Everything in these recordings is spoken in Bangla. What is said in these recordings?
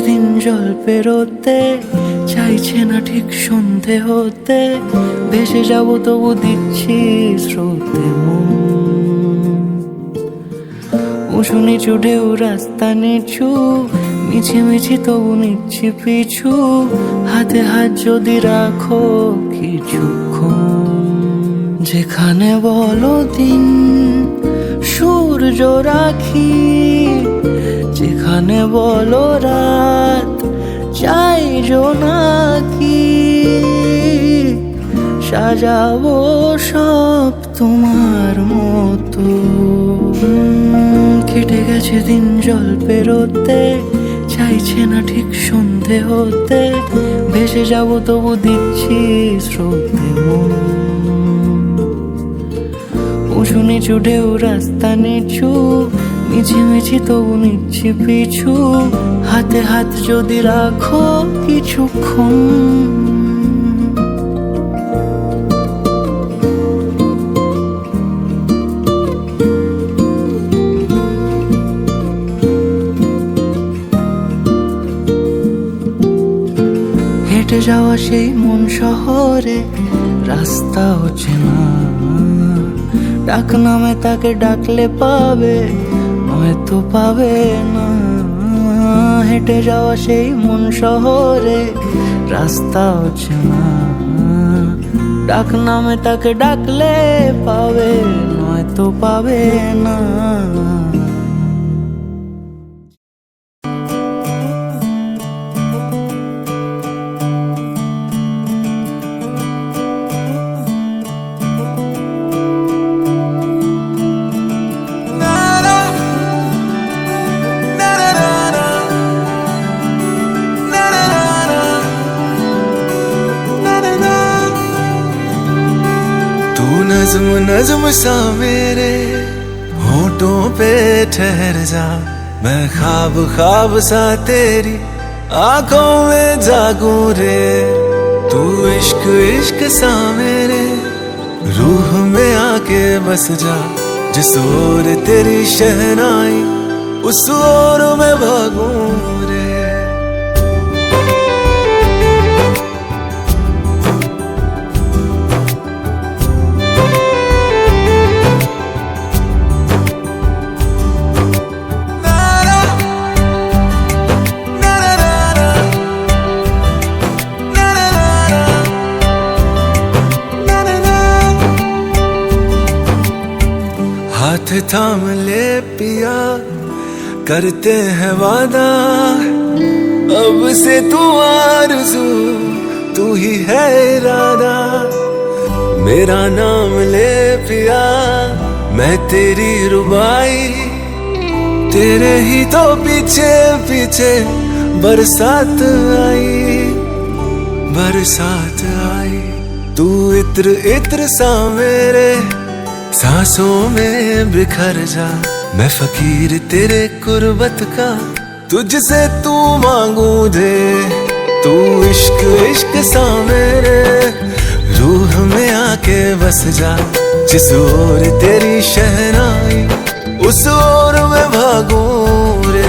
দিন জল পেরোতে, চাইছে না ঠিক সন্ধে হতে, ভেসে যাব তবু দিচ্ছি স্রোতে মন। উঁচু নিচু ঢেউ রাস্তা নিচু, মিছিমিছি তবু নিচ্ছি পিছু, হাতে হাত যদি রাখো কিছুক্ষণ। যেখানে বলো দিন সূর্য রাখি, যেখানে বলো রাত চাই জোনাকি, সাজাবো সব তোমার মতো। কেটে গেছে দিন জল পেরোতে, চাইছে না ঠিক সন্ধে হতে, ভেসে যাব তবু দিচ্ছি স্রোতে মন। উঁচু নিচু ঢেউ রাস্তা নিচু, মিছিমিছি তবু নিচ্ছি পিছু, হাতে হাত যদি রাখো কিছুক্ষণ। হেঁটে যাওয়া সেই মন শহরে, রাস্তা অচেনা, ডাক নামে তাকে ডাকলে পাবে, নয়তো পাবে না। হেঁটে যাওয়া সেই মন শহরে, রাস্তা অচেনা, ডাক নামে তাকে ডাকলে পাবে, নয়তো পাবে না। नज़्म नज़्म सा मेरे होठों पे ठहर जा, मैं ख्वाब ख्वाब सा तेरी आंखों में जागूं रे। तू इश्क इश्क सा मेरे रूह में आके बस जा, जिस ओर तेरी शहनाई उस ओर मैं भागूं रे। हाथ थाम ले पिया, करते हैं वादा, अब से तू आरज़ू तू ही है इरादा। मेरा नाम ले पिया, मैं तेरी रुबाई, तेरे ही तो पीछे पीछे बरसात आई, बरसात आई। तू इत्र इत्र सा मेरे सांसों में बिखर जा, मैं फकीर तेरे कुर्बत का, तुझसे तू मांगू दे। तू इश्क इश्क सा मेरे रूह में आके बस जा, जिस ओर तेरी शहनाई उस ओर मैं भागूं रे।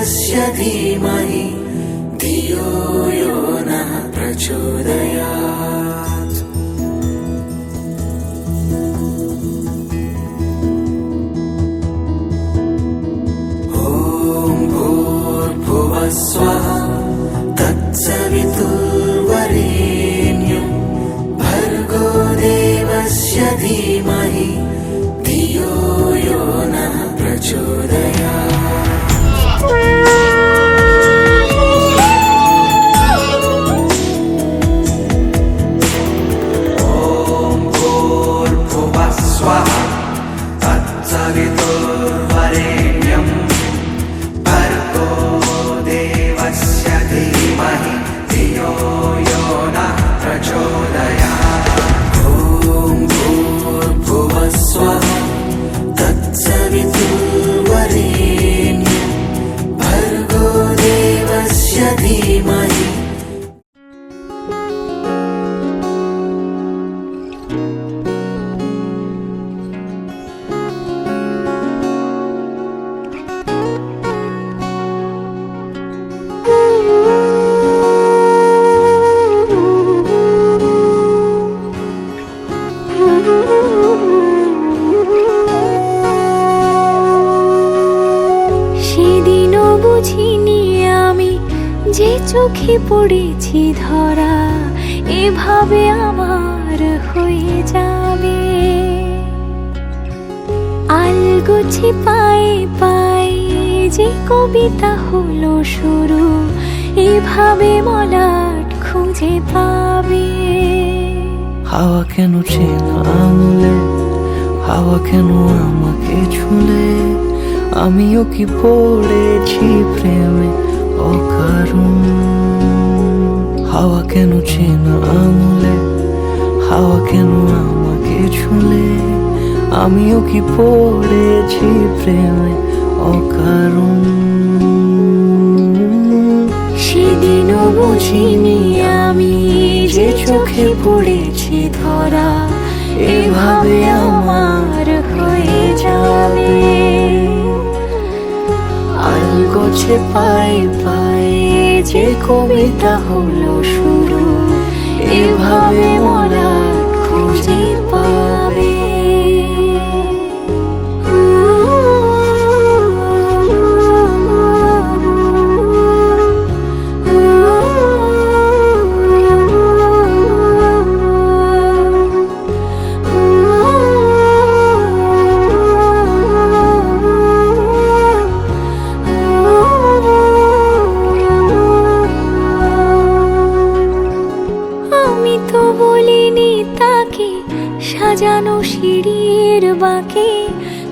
देवस्य धीमहि धियो यो नः प्रचोदयात्। ॐ भूर्भुवः स्वः तत्सवितुर्वरेण्यं भर्गो देवस्य धीमहि धियो यो नः प्रचोदयात्। सवितुर्वरेण्यं भर्गो देवस्य धीमहि धियो यो नः प्रचोदयात्। ॐ भूर्भुवः स्वः तत्सवितुर्वरेण्यं भर्गो देवस्य धीमहि। সেদিনও বুঝিনি আমি যে চোখে পড়েছি ধরা এভাবে আমার হয়ে যাবে। আলগোছে পায়ে পায়ে যে কবিতা হলো শুরু এভাবে মলাট খুঁজে পাবে। হাওয়া কেন চেনা আঙুলে, হাওয়া কেন আমাকে ছুলে, আমিও কি পড়েছি প্রেমে অকারণ। হাওয়া কেন চেনা আঙুলে, হাওয়া কেন আমাকে ছুলে, আমিও কি পড়েছি প্রেমে অকারণ। সেদিনও বুঝিনি আমি যে চোখে পড়েছি ধরা এভাবে আমার হয়ে যাবে। আলগোছে পায়ে পায়ে যে কবিতা হলো শুরু এভাবে মোরা খুঁজে পাবে। সাজানো সিঁড়ির বাঁকে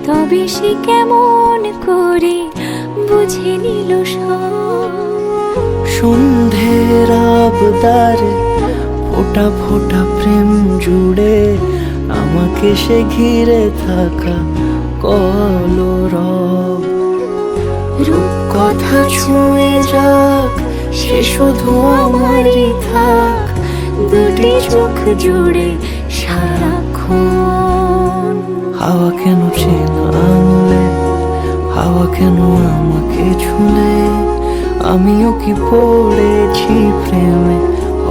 তবে সে কেমন করে বুঝে নিল সব। সন্ধ্যের আবদারে ফোটা ফোটা প্রেম জুড়ে আমাকে সে ঘিরে থাকা কলরব। রূপকথা ছুঁয়ে যাক সে শুধু আমারই থাক, দুটি চোখ জুড়ে সারাক্ষণ। হাওয়া কেন চেনা আঙুলে, হাওয়া কেন আমাকে ছুলে, আমিও কি পড়েছি প্রেমে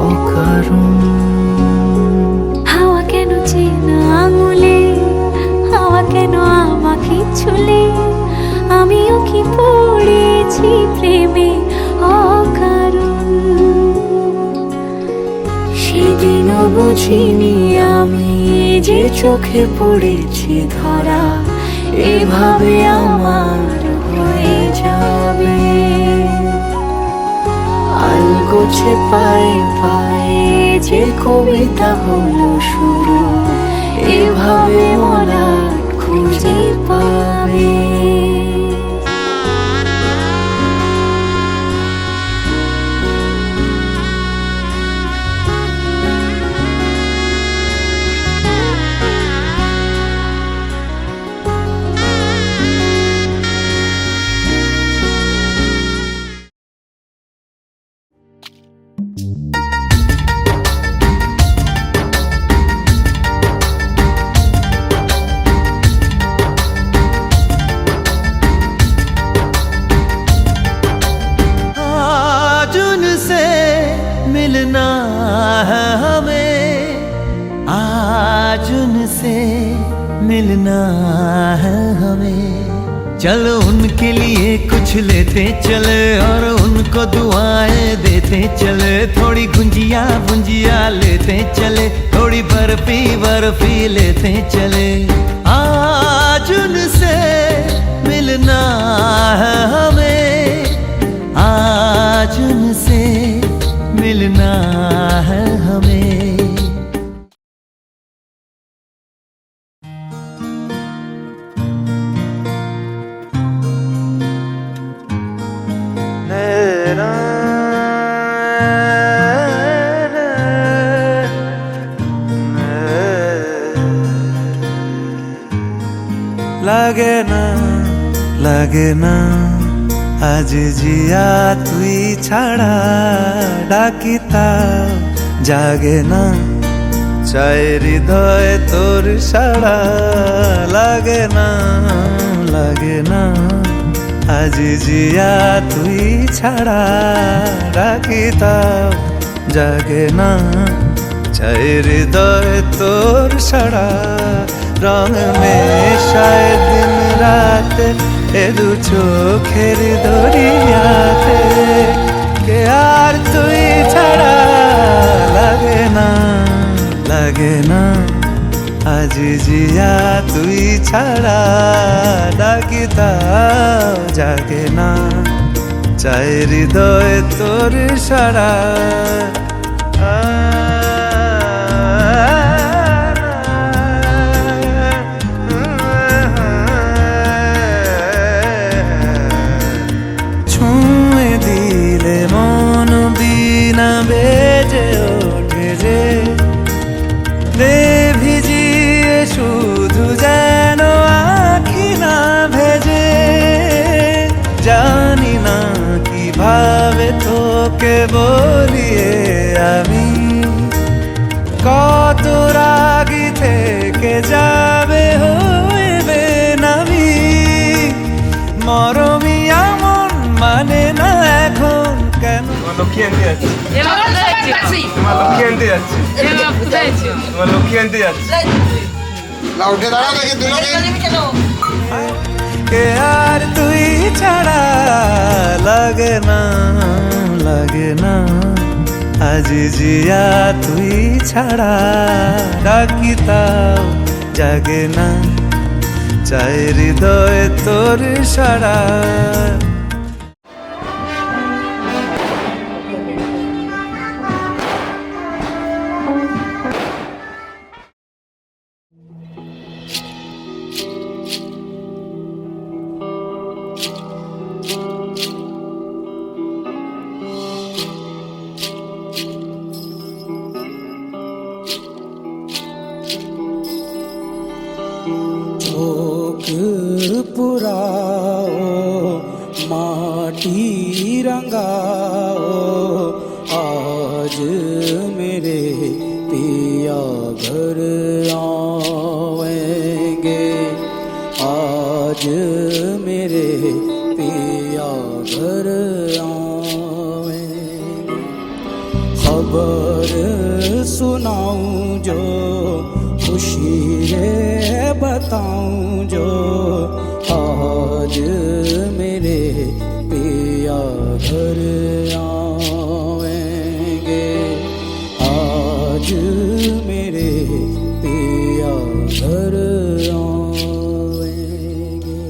অকারণ। হাওয়া কেন চেনা আঙুলে, হাওয়া কেন আমাকে ছুলে, আমিও কি পড়েছি প্রেমে অকারণ। সেদিনও বুঝিনি আমি যে চোখে পড়েছি ধরা এভাবে আমার হয়ে যাবে। আলগোছে পায়ে পায়ে যে কবিতা হলো শুরু এভাবে মোরা খুঁজে পাবে। मिलना है हमें। चलो उनके लिए कुछ लेते चले और उनको दुआएं देते चले। थोड़ी गुंजिया गुंजिया लेते चले, थोड़ी बर्फी बर्फी लेते चले। आज उनसे मिलना है हमें, आज उनसे मिलना है हमें। লাগে না আজ জিয়া তুই ছাড়া, ডাকিতা জাগে না চায় হৃদয় তোর সাড়া। লাগে না আজ জিয়া তুই ছাড়া, ডাকিতা জাগে না চায় হৃদয় তোর সাড়া। রং মেশায় দিন রাত এ দু চোখের দরিয়াতে, কে আর তুই ছাড়া। লাগে না আজ জিয়া তুই ছাড়া, ডাকিতা জাগে না চায় হৃদয় তোর সাড়া। বেজে ওঠে যে ভিজিয়ে শুধু যেন আঁখি না ভেজে। জানি না কিভাবে তোকে বলিয়ে আমি, কত রাগি থেকে যাবে হইবে নামি। মরমি এমন মানে না এখন কেন। লক্ষ্মী আনতে যাচ্ছি, তোমার লক্ষ্মী আনতে যাচ্ছি, তোমার লক্ষ্মী আনতে যাচ্ছি। কে আর তুই ছাড়া। লাগে না আজ জিয়া তুই ছাড়া, ডাকিতাও জাগে না চায় হৃদয় তোর সাড়া। पुराओ माटी रंगाओ, आज मेरे पिया घर आएंगे। आज मेरे पिया घर आएंगे। खबर सुनाऊं जो खुशी रे बताऊं जो, आज मेरे पिया घर आएंगे। आज मेरे पिया घर आएंगे।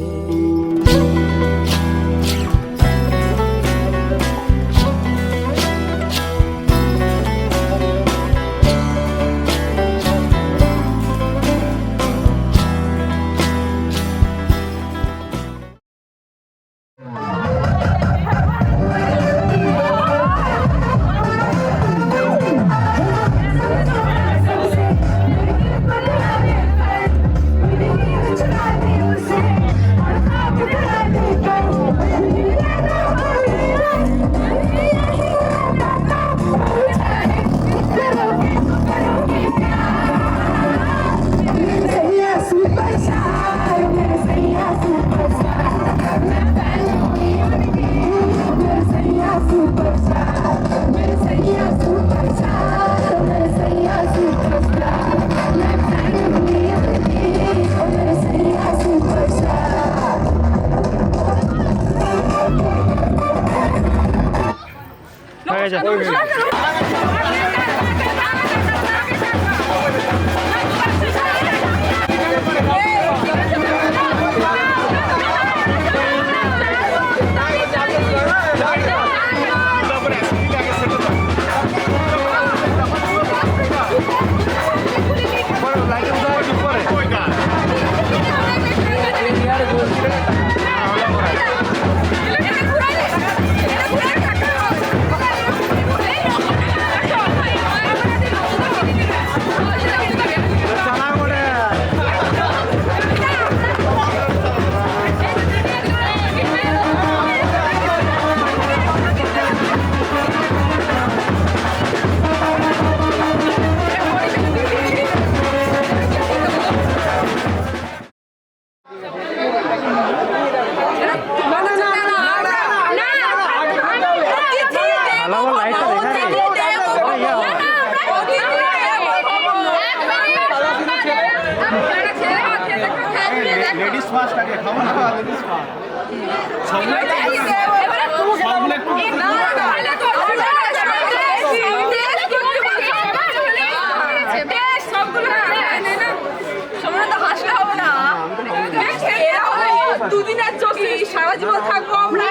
দুদিনের চোখে সারা জীবন থাকবো আমরা,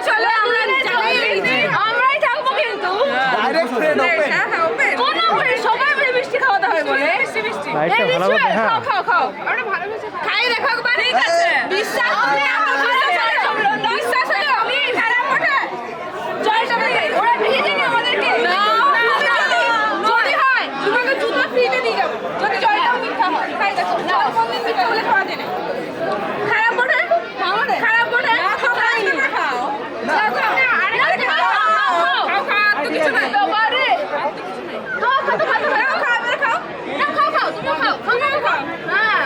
চলে আমরাই থাকবো কিন্তু সবাই মিলে মিষ্টি খাওয়াতে হয় বলে খাও খাও খাও খাই দেখো ঠিক আছে বিশ্বাস বিশ্বাস হলে আমি খারাপ ওঠে জলটা ওরা ভিজে দেবে আমাদেরকে যদি হয় তোমাকে জুতো ফ্রিতে দিয়ে যাবো যদি জলটা মিঠা হয় খাই দেখো জল কোনদিন মিঠা হলে খাওয়া দেবে খারাপ ওঠে খারাপ ওঠে খাও কিছু নাই বাবারে খাও তুমি খাও হ্যাঁ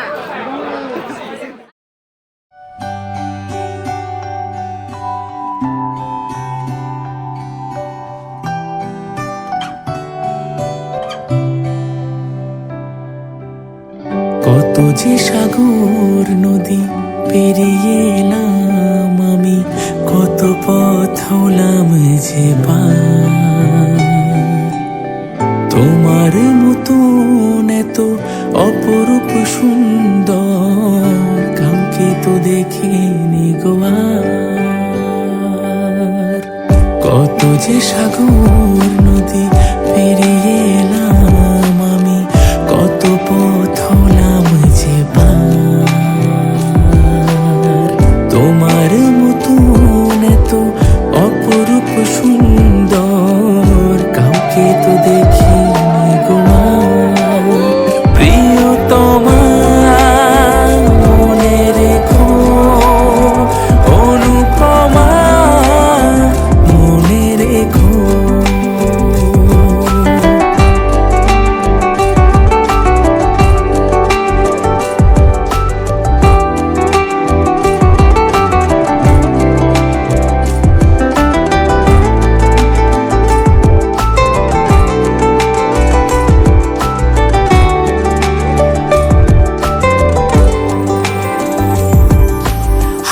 কত যে সাগর নদী পেরিয়ে এলাম আমি, কত পথ হলাম যে পার। তোমার মতন এত অপরূপ সুন্দর কাউকে তো দেখিনি গো আর। কত যে সাগর নদী পেরিয়ে এলাম আমি, কত পথ হলাম যে পার। তোমার মতন এত অপরূপ সুন্দর কাউকে তো দেখিনি গো আর। প্রিয়তমা মনে রেখো, অনুপমা মনে রেখো।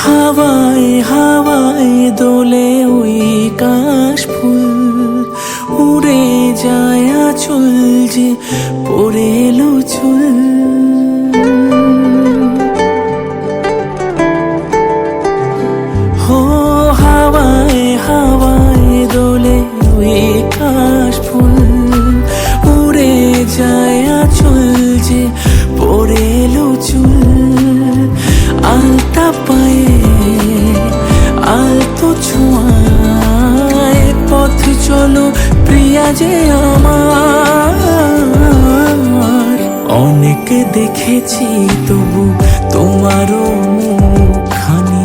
হাওয়ায় হাওয়ায় দোলে ওই কাশফুল, উড়ে যায় আঁচল যে পড়ে এলো চুল। হো হাওয়ায় হাওয়ায় দোলে ওই কাশফুল, উড়ে যায় আঁচল যে পড়ে এলো চুল। আলতা পায়ে আলতো ছোঁয়ায় পথ চলো প্রিয়া যে আমার। অনেক দেখেছি তবু তোমারও মুখখানি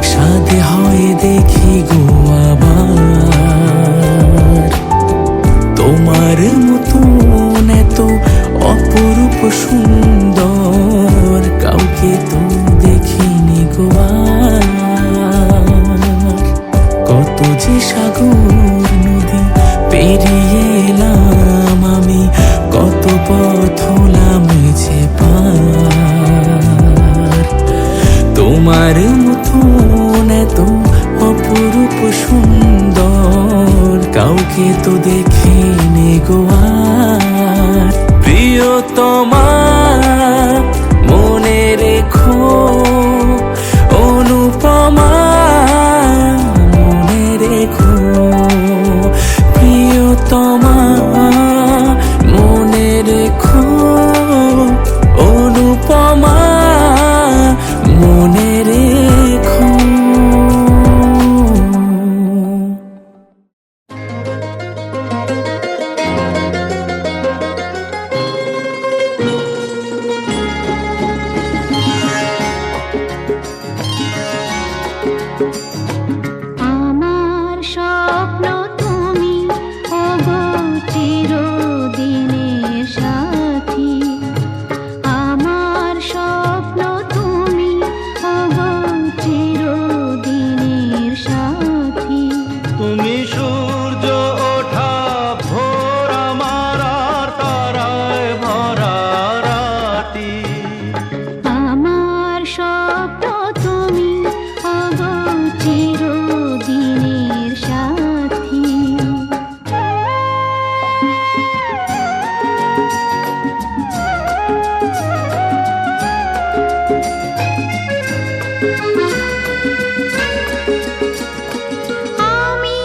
সাধে হয় দেখি গো আবার। তোমার মতন এত অপরূপ সুন্দর কাউকে তো দেখিনি গো আর। কত যে সাগর নদী পেরিয়ে এলাম আমি, কত পথ হলাম যে পার। তোমার মতন এত অপরূপ সুন্দর কাউ কাউকে তো দেখিনি গো আর। প্রিয়তমা মনে রেখো, অনুপমা মনে রেখো, প্রিয়তমা মনে রেখো, অনুপমা মনে রেখো। আমার স্বপ্ন তুমি ওগো চিরদিনের সাথী, আমার স্বপ্ন তুমি ওগো চিরদিনের সাথী। তুমি সূর্য ওঠা ভোর আমার আর তারায় ভরা রাতি। আমার স্বপ্ন তুমি ওগো চিরদিনের সাথী। আমি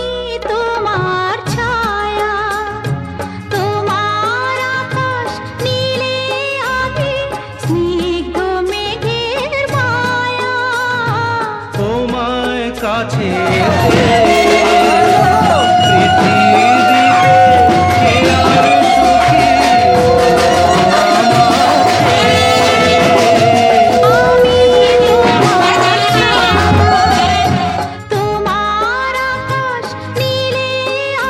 তোমার ছায়া, তোমার আকাশ নীলে আভি, স্নিগ্ধ মেঘের মায়া। তোমায় কাছে আমি তোমার ছায়া, তোমার আকাশ নীলে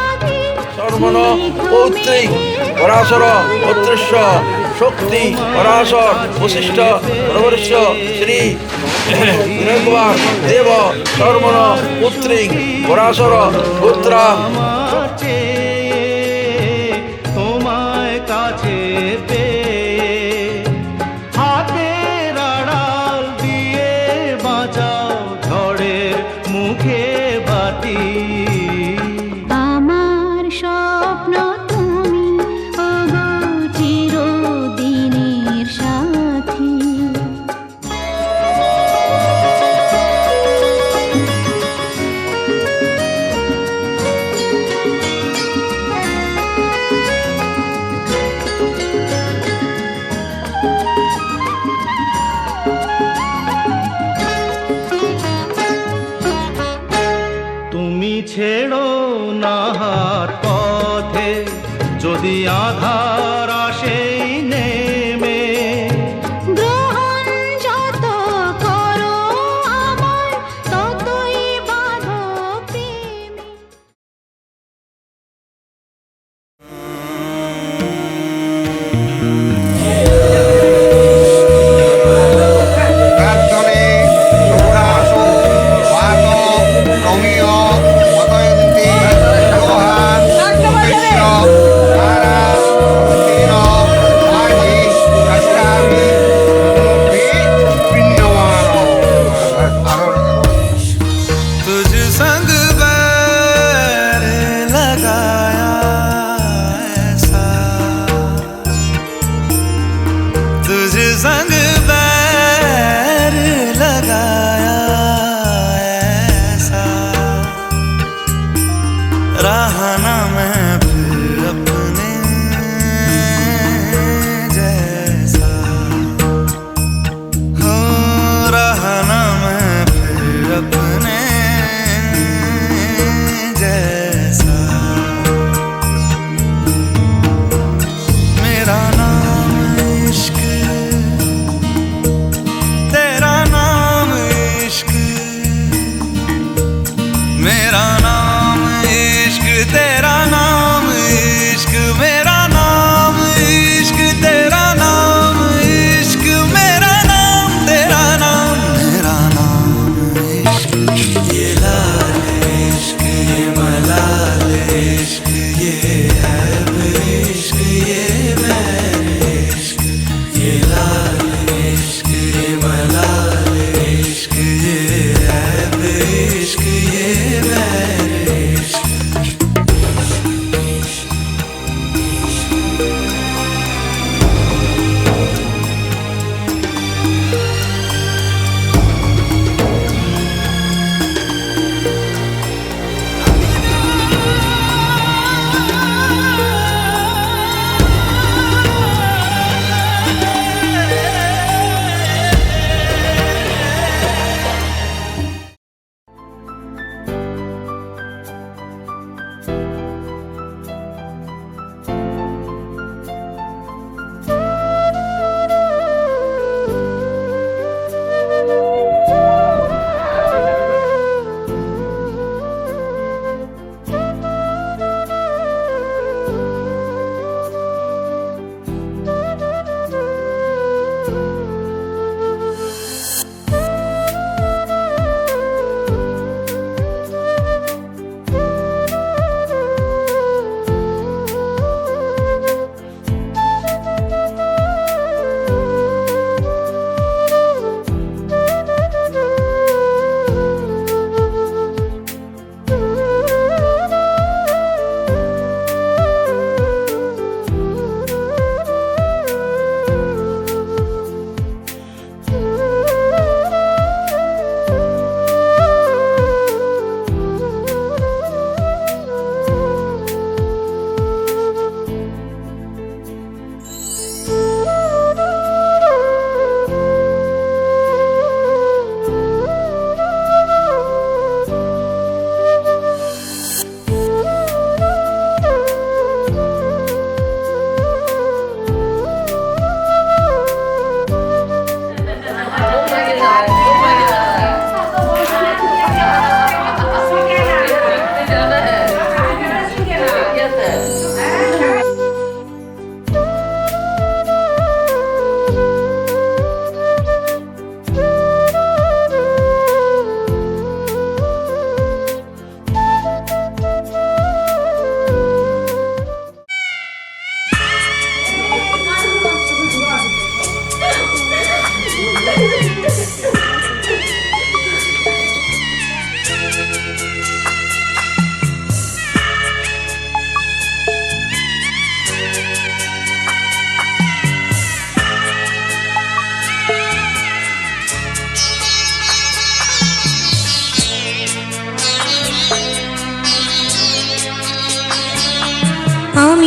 আভি, সর্বন পৌত্রী পরাশর অদৃশ্য শক্তি পরাশর বশিষ্ঠ প্রবর্ষ শ্রী বিনয় কুমার দেব সর্বন পুত্রী পরাশর পুত্রা। তোমায় কাছে পেয়ে হাতের আড়াল দিয়ে বাঁচাও ঝড়ের মুখে বাতি। আমার স্বপ্ন তুমি ওগো চিরদিনের সাথী। তুমি ছেড়ো না হাত পথে যদি আধার আসে নেমে। গ্রহণ যত করো আমার ততই বাঁধো প্রেমে। প্রার্থনে শুভ্রাসু পাত কমীয় পতয়ন্তি লোহান কৃষ্ণ তারা তীর আজি কাষ্টামি পিণ্ডমান। तुझ संग बैर लगाया ऐसा, तुझ संग बैर लगाया ऐसा, रहा ना मैं फिर अपने जैसा, हो रहा ना मैं फिर अपने जैसा। मेरा नाम इश्क, तेरा नाम इश्क, मेरा नाम इश्क, तेरा नाम इश्क, मेरा नाम इश्क, तेरा नाम इश्क, मेरा नाम तेरा नाम, मेरा नाम इश्क। ये लाल इश्क, ये मलाल इश्क, ये ऐब इश्क, ये मैर इश्क, ये लाल इश्क, ये मलाल इश्क, ये ऐब इश्क, ये मैर इश्क।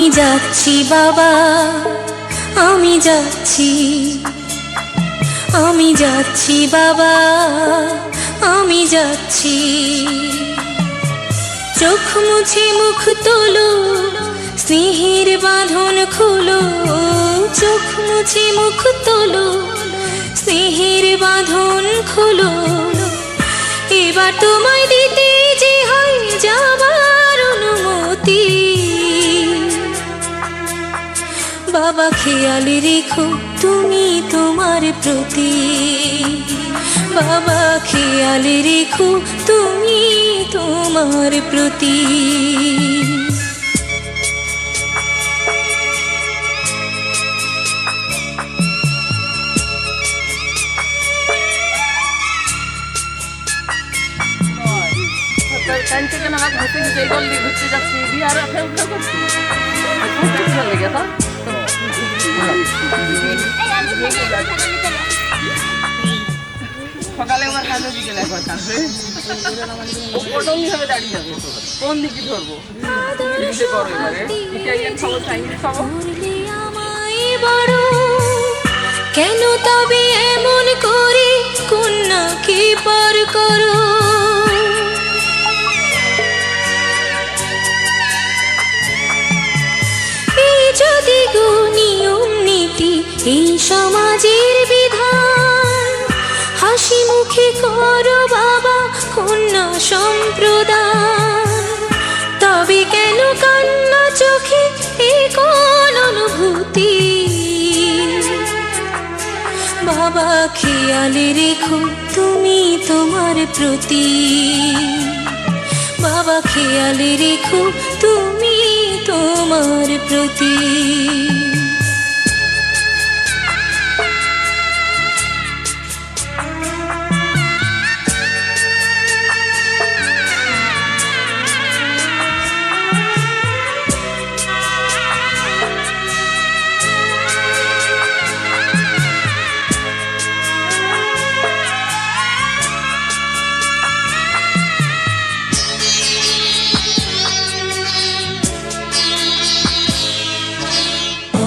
আমি যাচ্ছি বাবা, আমি যাচ্ছি, আমি যাচ্ছি বাবা, আমি যাচ্ছি। চোখ মুছে মুখ তোলো, স্নেহের বাঁধন খোলো, চোখ মুছে মুখ তোলো, স্নেহের বাঁধন খোলো। এবার তোমায় দিতে যে হয় যাবার অনুমতি। বাবা খেয়াল রেখো তুমি তোমার প্রতি, বাবা খেয়াল রেখো তুমি তোমার প্রতি। সকালে একবার কাঁদে, বিকেলে একবার কাঁদবে। ওটা হবে দাঁড়িয়ে যাবে, কোন দিকে ধরবো করো এবারে। আমায় বড় কেন তবে এমন করে কন্যাকে পার করো। এই যদি গো নিয়ম নীতি, এই সমাজের বিধান, হাসি মুখে করো বাবা কন্যা সম্প্রদান। তবে কেন কান্না চোখে এ কোন অনুভূতি। বাবা খেয়াল রেখো তুমি তোমার প্রতি, বাবা খেয়াল রেখো তুমি তোমার প্রতি।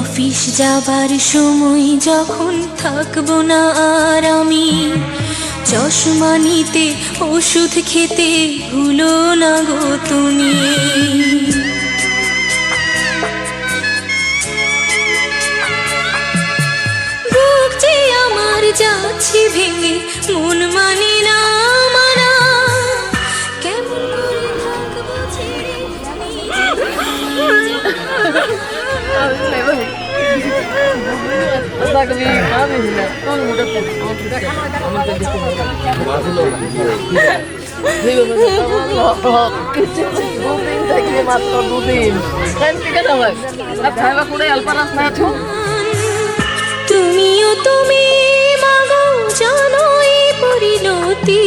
অফিস যাবার সময় যখন থাকবো না আর আমি, চশমা নিতে ওষুধ খেতে ভুলো না গো তুমি। বুক যে আমার যাচ্ছে ভেঙে, মন মানে না মানা, কেমন করে থাকবো ছেড়ে তুমিও তুমি মাগো জানো এই পরিণতি।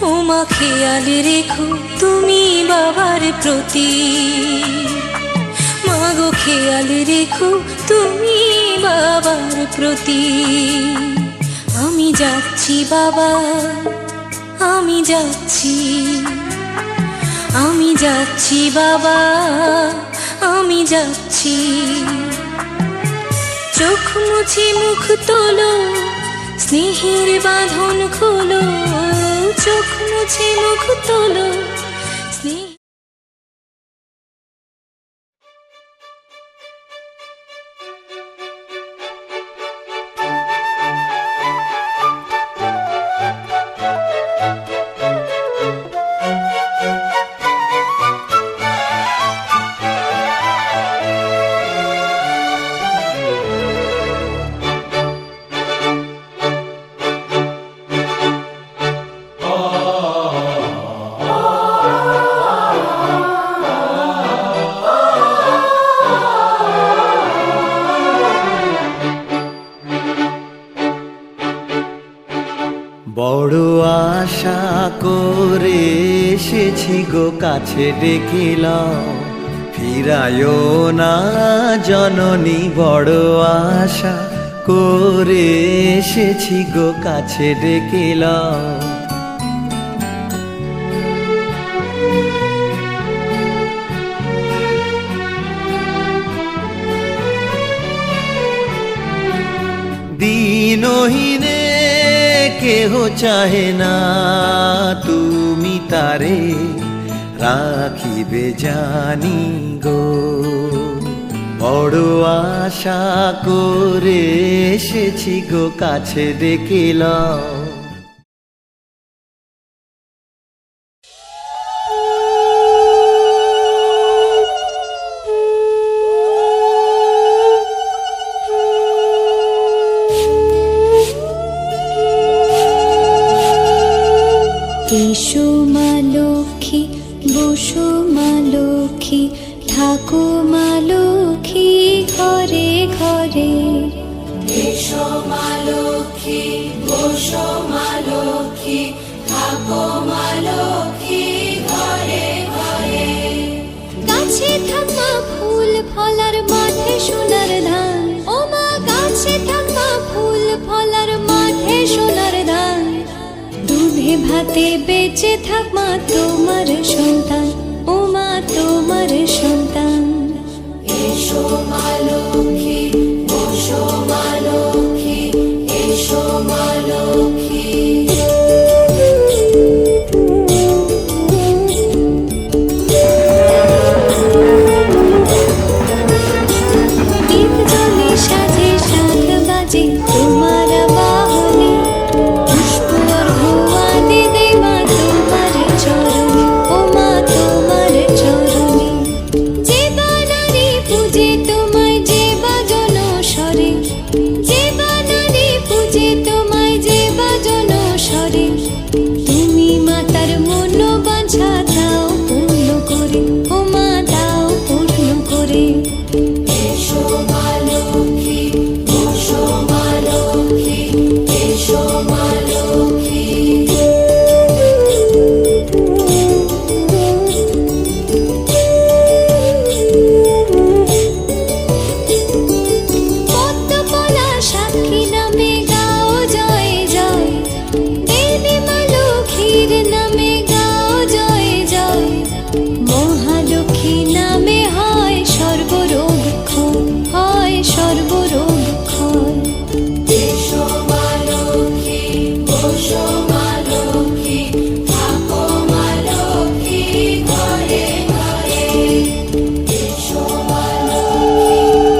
ও মা খেয়াল রেখো তুমি বাবার প্রতি, মাগো খেয়াল রেখো তুমি বাবার প্রতি। আমি যাচ্ছি বাবা, আমি যাচ্ছি, আমি যাচ্ছি বাবা, আমি যাচ্ছি। চোখ মুছে মুখ তোলো, স্নেহের বাঁধন খোলো, চোখ মুছে মুখ তোলো, স্নেহ। বড় আশা করে এসেছি গো কাছে ডেকিলাম, ফিরায়ও না জননী। বড় আশা করে এসেছি গো কাছে ডেকিলাম। কেহ চাহে না, তুমি তারে রাখিবে জানি গো। বড় আশা করে এসেছি গো, কাছে দেখিল। এসো মা লক্ষ্মী, বসো মা লক্ষ্মী, থাকো মা লক্ষ্মী ঘরে ঘরে। এসো মা লক্ষ্মী, বসো মা লক্ষ্মী, থাকো মা লক্ষ্মী ঘরে ঘরে। গাছে থাকা ফুল ফলার মাঠে সোনার ধান, ও মা গাছে থাকা ফুল ফলার মাঠে সোনার ধান। দুধে ভাতে বেঁচে থাক মা তোমার সন্তান, ও মা তোমার সন্তান। এসো মা লক্ষ্মী, বসো মা লক্ষ্মী, এসো মা লক্ষ্মী। দীপ জ্বলে সাজে শাঁখ বাজে তোমার বাহনে, পুষ্প অর্ঘ্য দে মা তোমার চরণে, ও মা তোমার চরণে। যে বানারে পূজে তোমায় যে বাজন স্বরে, যে বানারে পূজে তোমায় যে বাজন স্বরে। তুমি মাতার মন বাঞ্ছা দাও পূর্ণ করে, ও মা দাও পূর্ণ করে। এসো মা লক্ষ্মী, বসো মা লক্ষ্মী, এসো মা লক্ষ্মী। পদ্মপলা সাক্ষী নামে গাও জয় জয়, দেবী মা লক্ষ্মীর নামে গাও জয় জয়। মহালক্ষ্মী নামে হয় সর্বরোগ ক্ষয়, হয় সর্বরোগ ক্ষয়। এসো মা লক্ষ্মী, বসো মা লক্ষ্মী, থাকো মা লক্ষ্মী ঘরে ঘরে। এসো মা লক্ষ্মী,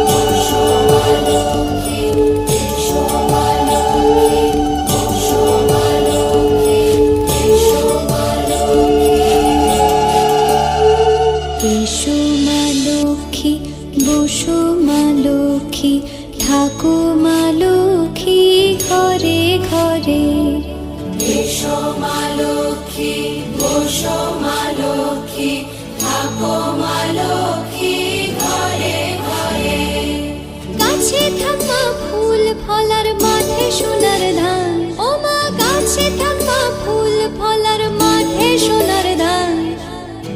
বসো মা লক্ষ্মী, এসো মা লক্ষ্মী, বসো মা লক্ষ্মী, এসো মা লক্ষ্মী। এসো মা লক্ষ্মী, বসো মা লক্ষ্মী, থাকো মা লক্ষ্মী ঘরে ঘরে। এসো মা লক্ষ্মী, বসো মা লক্ষ্মী, থাকো মা লক্ষ্মী ঘরে ঘরে। গাছে থাকা ফুল ফলার মাঠে সোনার ধান, ও মা গাছে থাকা ফুল ফলার মাঠে সোনার ধান।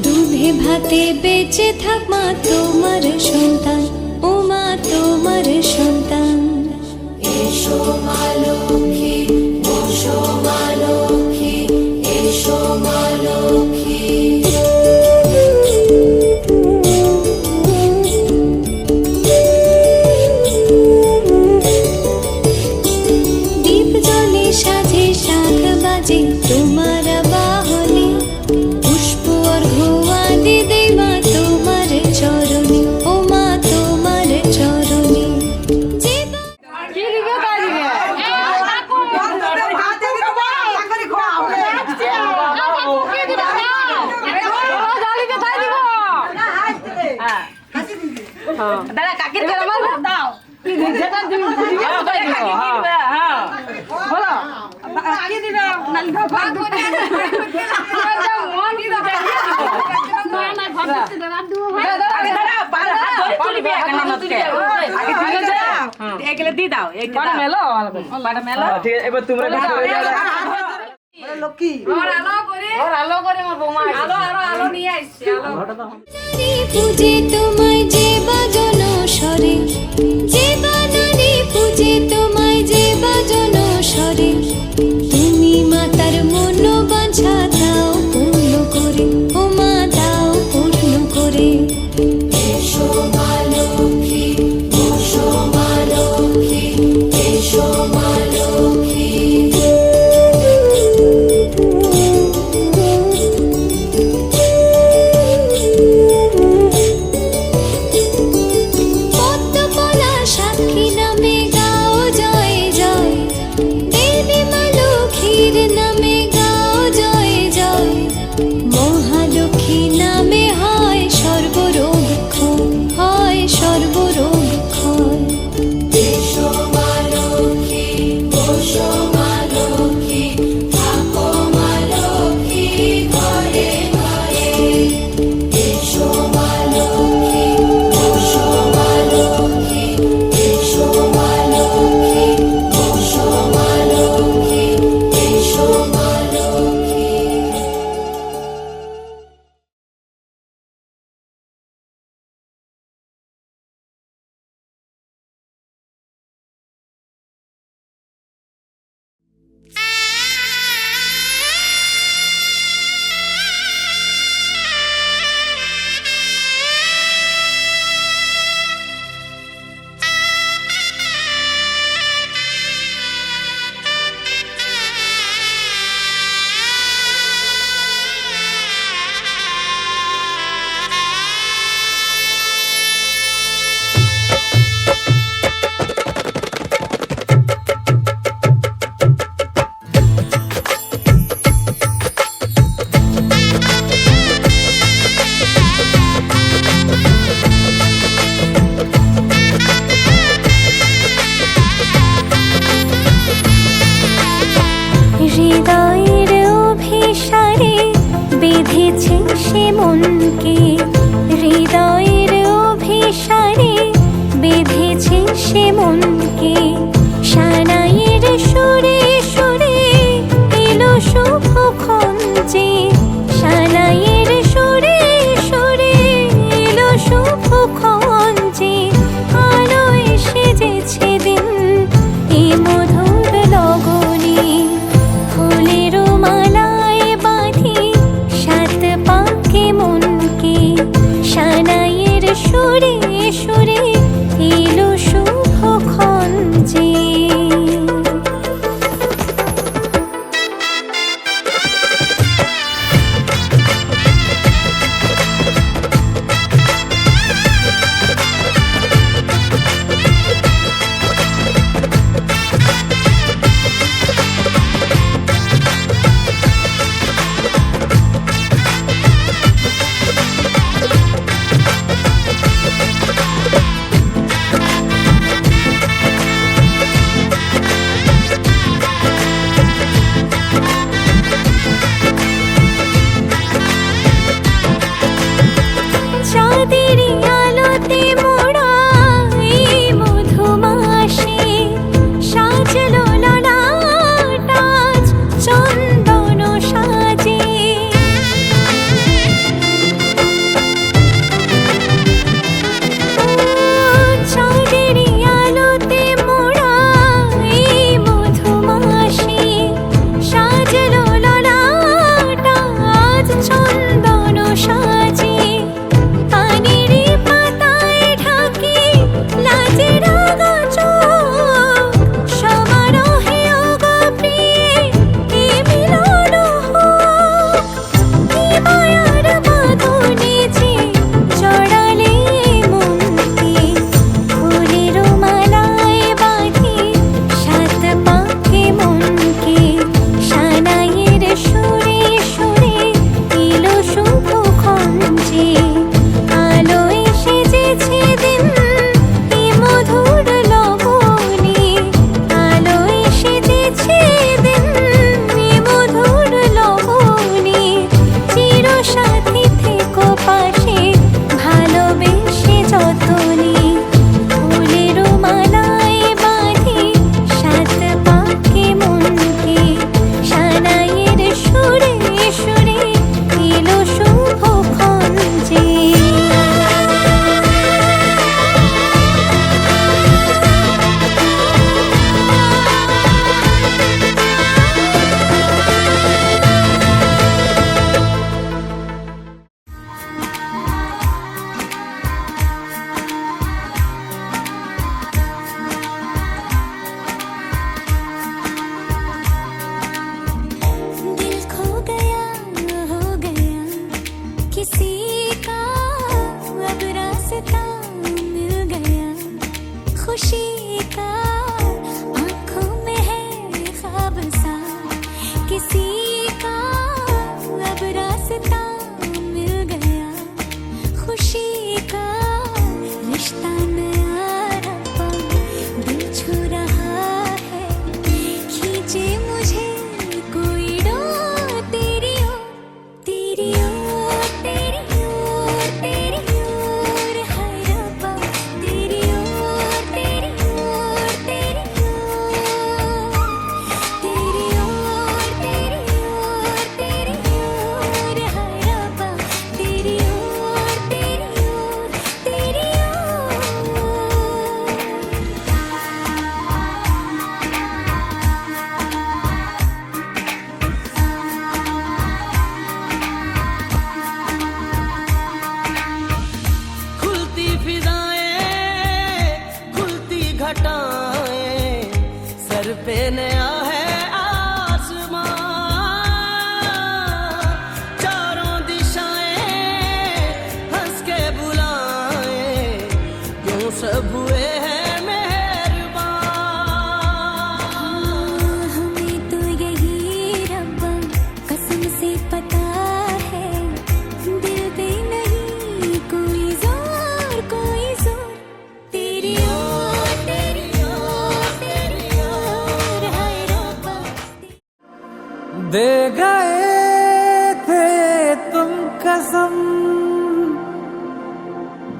দুধে ভাতে বেঁচে থাক মা তোমার সন্তান, ও মা তোমার সন্তান। এসো মা লক্ষ্মী, বসো মা লক্ষ্মী, এসো মা লক্ষ্মী। দীপ জ্বলে সাজে শাঁখ বাজে তোমার বাহনে, পুষ্প অর্ঘ্য দে মা তোমার চরণে, ও মা তোমার চরণে। যে কি দিবে তাই দিবে। দাদা কাকির দাও কি যেটা দিবে হ্যাঁ বলো কি দিবে নালি ভাগ করে মন কি দিবে না না ভাগ করতে দাদা দিব ভাই দাদা পার তুলবে কেন নতে আগে দিলে দাও এগুলো দি দাও এই বড় মেলো বড় মেলো ঠিক আছে এবার তোমরা কাজ করে যাও লক্ষ্মী আর আলো করে আমার বৌমা আলো নিয়ে আইছে আলো পূজে তোমায় যে বাজন স্বরে, যে বানারে পূজে তোমায় যে বাজন স্বরে। তুমি মাতার মন বাঞ্ছা দাও পূর্ণ করে, ও মা দাও পূর্ণ করে। এসো মা লক্ষ্মী, বসো মা লক্ষ্মী, এসো মা লক্ষ্মী। সে মনকে হৃদয়ের অভিসারে বেঁধেছে সে মনকে সানাইয়ের সুরে সুরে এলো শুভক্ষণ যে সানাইয়ের সুরে সুরে এলো শুভক্ষণ যে আলো এসে যেছে দিন এ মধুর লগনে ফুলের মালায় বাঁধি সাত পাকে মনকে সানাইয়ের সুরে সুরে এলো শুভক্ষণ যে চাঁদের আলোতে মোড়া এই মধুমাসে সাজলো ললাট আজ চন্দন সাজে চাঁদের আলোতে মোড়া এই মধুমাসে সাজলো ললাট আজ চন্দন সাজে পানির পাতায় ঢাকি লাজের আগা চোখ সমারোহে ওগো প্রিয়ে এ মিলন হোক কি মায়ার বাঁধনে যে জড়ালে মনকে ফুলের মালায় বাঁধি সাত পাকে মনকে সানাইয়ের সুরে সুরে এলো শুভক্ষণ যে আলো এসে যেছে দিন এ মধুর লগনে আলো এসে যেছে দিন এ মধুর লগনে চির সাথী থেকো পাশে ভালোবেসে যতনে ফুলের মালায় বাঁধি সাত পাকে মনকে সানাইয়ের সুরে সুরে এলো শুভক্ষণ যে दिल खो गया हो गया किसी का अब रास्ता मिल गया खुशी का आंखों में है ख्वाब सा किसी का अब रास्ता मिल गया खुशी का रिश्ता नया रब्बा दिल छू रहा है खींचे मुझे कोई डोर तेरी ओर तेरी ओर तेरी ओर तेरी ओर हाय रब्बा तेरी ओर तेरी ओर तेरी ओर तेरी ओर तेरी ओर तेरी ओर हाय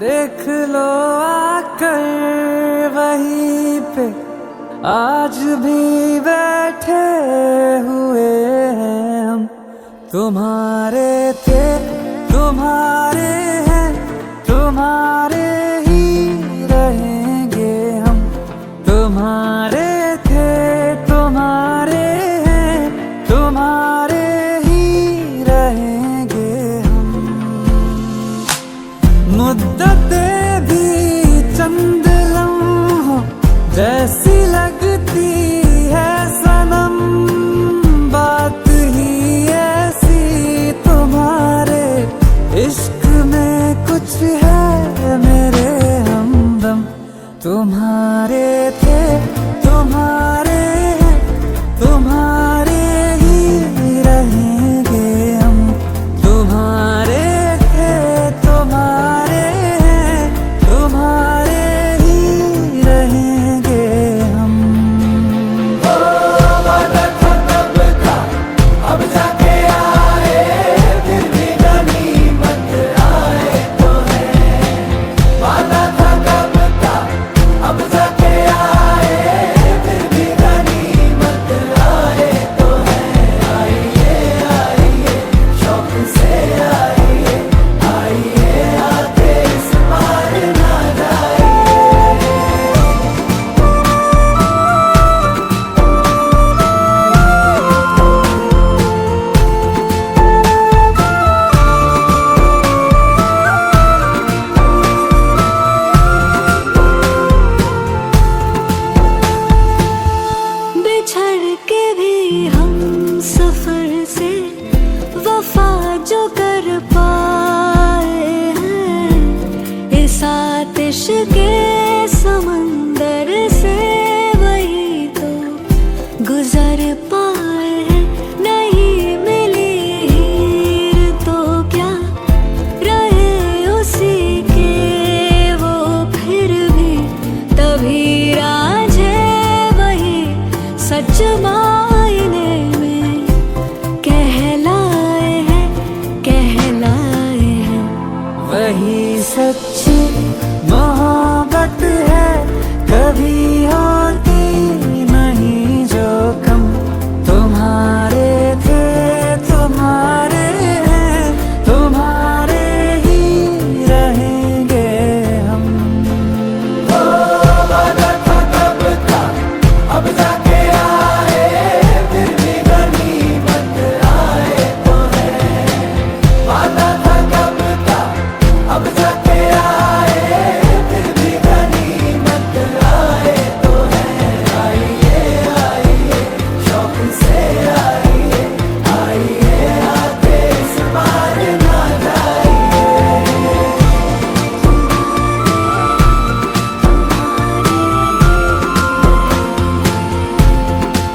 देख लो आकर वहीं पे आज भी बैठे हुए हैं हम। तुम्हारे थे तुम्हारे हैं तुम्हारे ही रहेंगे हम। तुम्हारे थे तुम्हारे हैं तुम्हारे ही रहेंगे हम। मुद्दतें भी चंद लम्हों जैसी लगती है सनम। बात ही ऐसी तुम्हारे इश्क में कुछ है मेरे हमदम। तुम्हारे थे तुम्हारे हैं तुम्हारे ही रहेंगे हम। तुम्हारे थे तुम्हारे हैं तुम्हारे ही रहेंगे हम। वादा था तब का अब जाके आए फिर भी गनीमत आए तो है। वादा था कब का अब जाके आए फिर भी गनीमत आए तो है। आइए आइए शौक से आइए आइए आके इस पार ना जाइए। बिछड़ के भी हम सफर से वफा जो कर पाए हैं। इस आतिश के समंदर से वही तो गुजर पाए हैं। नहीं मिली हीर तो क्या रहे उसी के वो फिर भी तभी राझे वही सच मायने में कहलाए हैं कहलाए हैं। वही सच्ची मोहब्बत है कभी होती नहीं जो कम। तुम्हारे थे तुम्हारे हैं तुम्हारे ही रहेंगे हम। वादा था तब का अब जाके आए फिर भी गनीमत आए तो है। वादा था कब का अब जाके आए फिर भी गनीमत आए तो है। आइए आइए शौक से आइए आइए आके इस पार ना जाइए।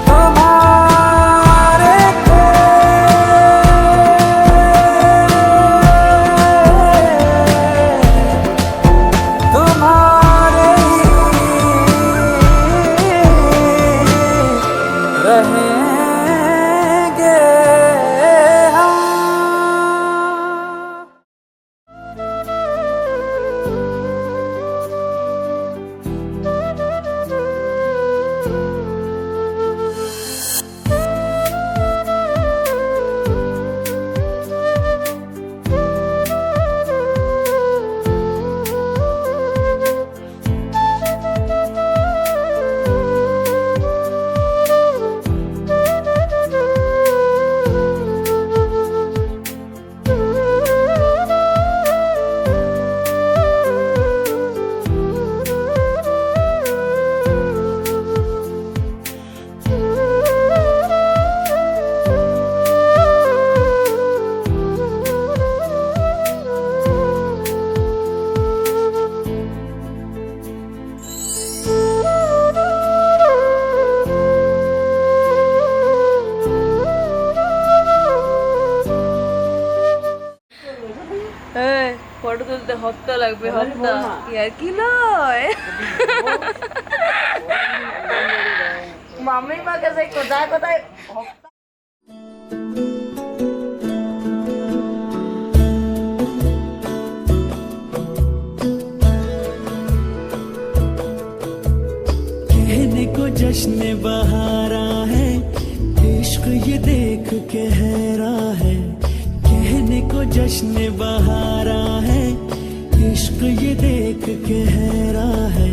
तुम्हारे थे तुम्हारे ही रहेंगे हम। ফটো তুলতে হপ্তা লাগবে হপ্তা আর কি নয়। মামির মা কাছে কোথায় কোথায় कहने को जश्न बहारा है, इश्क ये देख के हैरा है।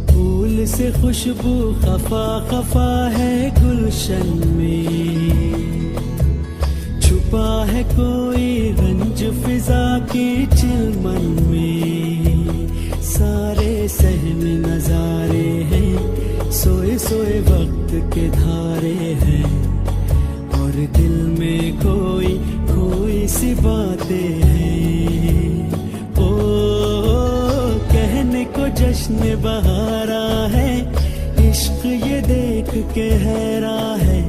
फूल से खुशबू खफा खफा है गुलशन में, छुपा है कोई रंज फिजा की चिलमन में। सारे सहम नजारे हैं, सोए सोए वक्त के धारे हैं, और दिल में कोई कोई सी बातें हैं। ओ कहने को जश्न बहारा है, इश्क ये देख के हैरा है।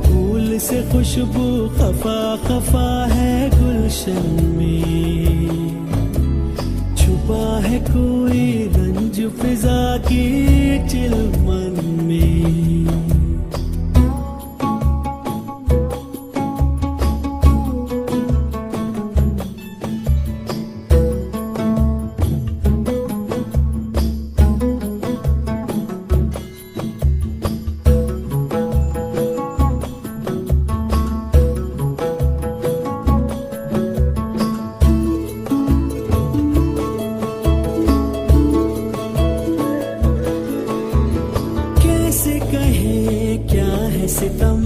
फूल से खुशबू खफा खफा है गुलशन में, छुपा है कोई रंज फिजा की चिलमन में। सितम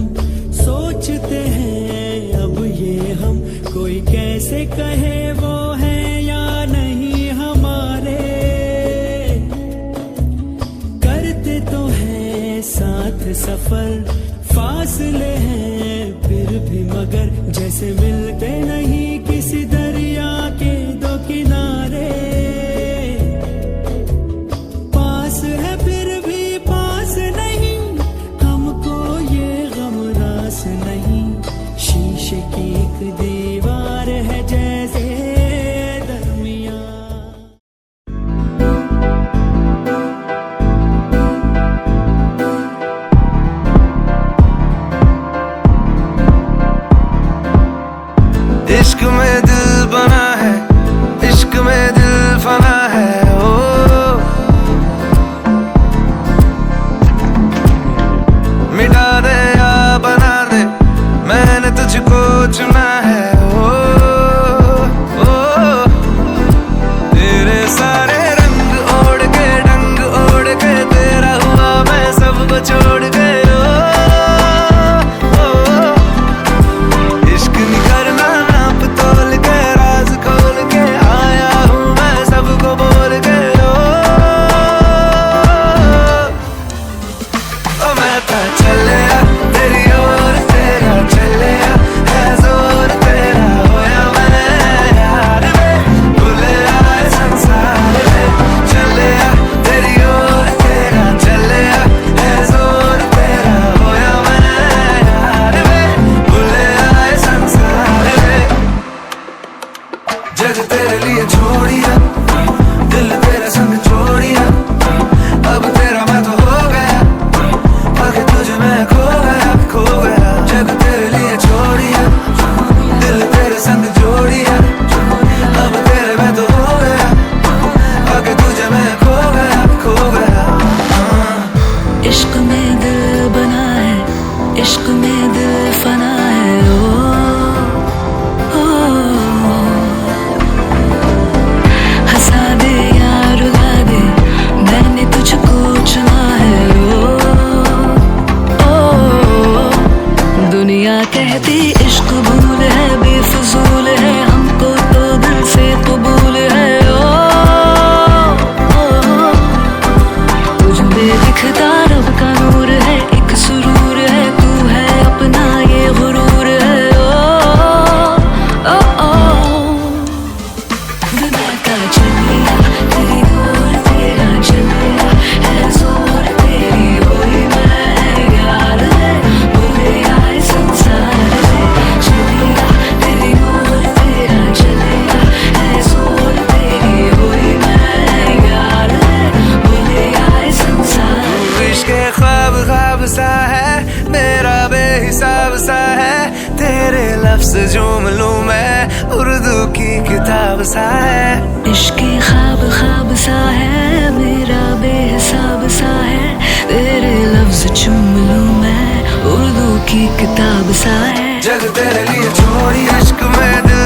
सोचते हैं अब ये हम, कोई कैसे कहे वो है या नहीं हमारे। करते तो हैं साथ सफर, फासले हैं फिर भी मगर, जैसे मिलते नहीं किसी दरिया के दो किनारे। पास है फिर भी पास नहीं, नहीं शीशे की एक दीवार है जैसे दरमियां। इश्क में दिल बना है, इश्क में दिल फना है। ओ मिटा दे या बना दे, मैंने तुझको चुना है। ओ, ओ, तेरे सारे रंग ओढ़ के डंग ओढ़ के, तेरा हुआ मैं सबको छोड़ के। ओ, इश्क नहीं करना नाप तोल के, राज खोल के आया हूँ मैं सबको बोल के। ओ मैं तो चले तेरी ओर, तेरा चले है जोर तेरा, होया मैं यार वे, भूले आए संसार में। चले तेरी ओर, तेरा चले है जोर तेरा, होया मैं यार वे, भूले आए संसार में। जग तेरे लिए छोड़िया, दिल तेरे संग छोड़िया, अब तेरा मैं तो हो गया, आगे तुझे मैं खो गया खो गया। जग तेरे लिए छोड़िया, दिल तेरे संग जोड़िया, अब तेरे मैं तो हो गया, आगे तुझे मैं खो गया खो गया। इश्क में दिल बना है, इश्क में दिल फना है। ओ, ओ, हंसा दे या रुला दे, मैंने तुझको चुना है। दुनिया कहती इश्क भूल है, बेफजूल है, हमको तो दिल से कबूल है। ओ, तुझ में दिखता रब का नूर है, एक सुरूर है, तू है अपना ये गुरूर है। ओ, ओ, दुनिया का चलिया तेरी ओर, तेरा चलिया है जोर तेरी, होई मैं यार है, भूले आए संसार में। चलिया तेरी ओर, तेरा चलिया है जोर तेरी, होई मैं यार है, भूले आए संसार। इश्क ख्वाब ख्वाब सा है, मेरा बेहिसाब सा है, तेरे लफ्ज झूम लूं मैं, उर्दू की किताब सा है। इश्क ख्वाब ख्वाब सा है, मेरा बेहिसाब सा है, तेरे लफ्ज चूम लूं मैं, उर्दू की किताब सा है। जग तेरे लिए छोड़ी, इश्क में दिल